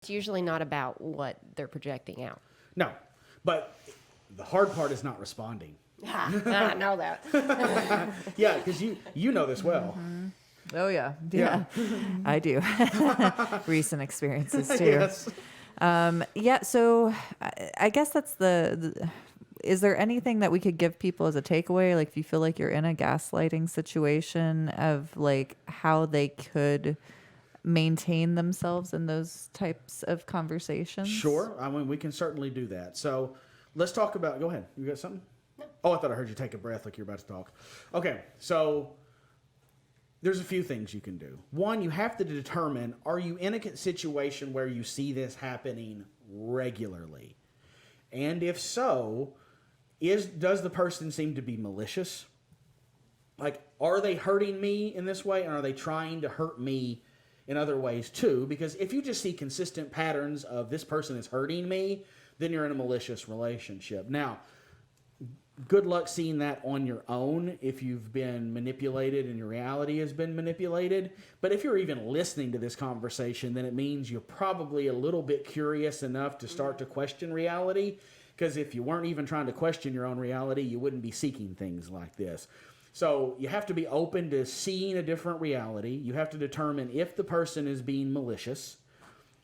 It's usually not about what they're projecting out. No, but the hard part is not responding. I know that. Yeah, because you know this well. Mm-hmm. Oh, yeah. I do. Recent experiences, too. Yes. Yeah, so I guess that's is there anything that we could give people as a takeaway? Like, if you feel like you're in a gaslighting situation, of like how they could maintain themselves in those types of conversations? Sure. I mean, we can certainly do that. So let's talk about, go ahead. You got something? No. Oh, I thought I heard you take a breath like you're about to talk. Okay. So there's a few things you can do. One, you have to determine, are you in a situation where you see this happening regularly? And if so, does the person seem to be malicious? Like, are they hurting me in this way, and are they trying to hurt me in other ways too? Because if you just see consistent patterns of this person is hurting me, then you're in a malicious relationship. Now, good luck seeing that on your own if you've been manipulated and your reality has been manipulated. But if you're even listening to this conversation, then it means you're probably a little bit curious enough to start to question reality. Because if you weren't even trying to question your own reality, you wouldn't be seeking things like this. So you have to be open to seeing a different reality. You have to determine if the person is being malicious.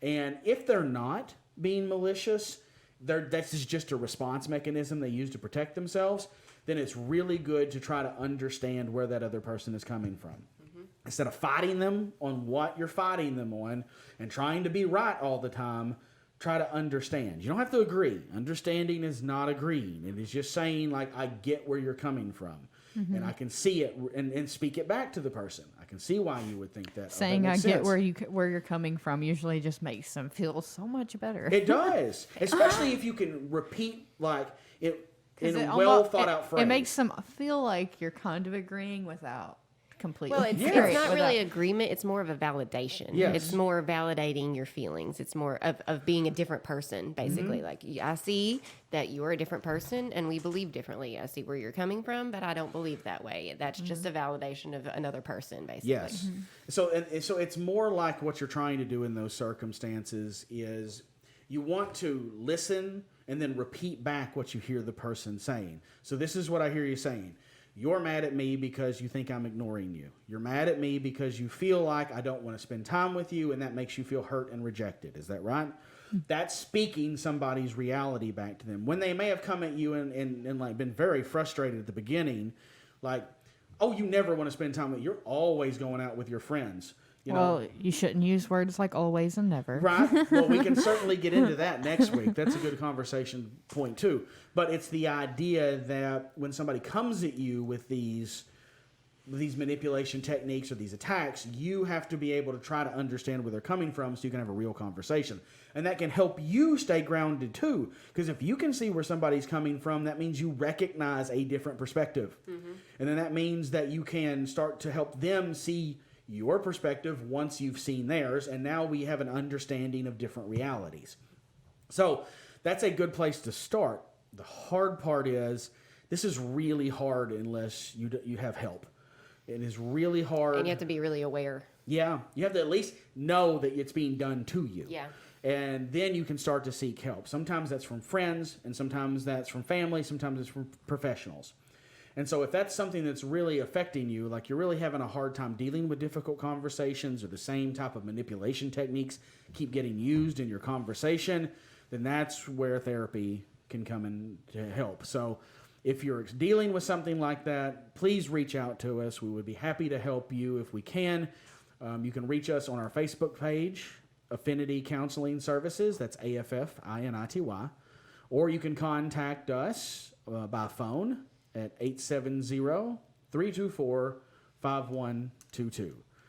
And if they're not being malicious, that's just a response mechanism they use to protect themselves, then it's really good to try to understand where that other person is coming from. Mm-hmm. Instead of fighting them on what you're fighting them on and trying to be right all the time, try to understand. You don't have to agree. Understanding is not agreeing. It is just saying, like, I get where you're coming from. Mm-hmm. And I can see it and speak it back to the person. I can see why you would think that. Saying that I get where you're coming from usually just makes them feel so much better. It does. Especially if you can repeat, like, it in a well thought out phrase. It makes them feel like you're kind of agreeing without completely. Well, it's not really agreement. It's more of a validation. Yes. It's more validating your feelings. It's more of being a different person, basically. Mm-hmm. Like, I see that you're a different person and we believe differently. I see where you're coming from, but I don't believe that way. That's just a validation of another person, basically. Yes. Mm-hmm. So it's more like what you're trying to do in those circumstances is you want to listen and then repeat back what you hear the person saying. So this is what I hear you saying. You're mad at me because you think I'm ignoring you. You're mad at me because you feel like I don't want to spend time with you, and that makes you feel hurt and rejected. Is that right? That's speaking somebody's reality back to them. When they may have come at you and like been very frustrated at the beginning, like, oh, you never want to spend time with, you're always going out with your friends. You know? You shouldn't use words like always and never. Right. Well, we can certainly get into that next week. That's a good conversation point, too. But it's the idea that when somebody comes at you with these manipulation techniques or these attacks, you have to be able to try to understand where they're coming from so you can have a real conversation. And that can help you stay grounded, too. Because if you can see where somebody's coming from, that means you recognize a different perspective. Mm-hmm. And then that means that you can start to help them see your perspective once you've seen theirs, and now we have an understanding of different realities. So that's a good place to start. The hard part is this is really hard unless you have help. It is really hard. And you have to be really aware. Yeah. You have to at least know that it's being done to you. Yeah. And then you can start to seek help. Sometimes that's from friends, and sometimes that's from family, sometimes it's from professionals. And so if that's something that's really affecting you, like you're really having a hard time dealing with difficult conversations or the same type of manipulation techniques keep getting used in your conversation, then that's where therapy can come in to help. So if you're dealing with something like that, please reach out to us. We would be happy to help you if we can. You can reach us on our Facebook page, Affinity Counseling Services. That's AFFINITY. Or you can contact us by phone at 870-324-5122.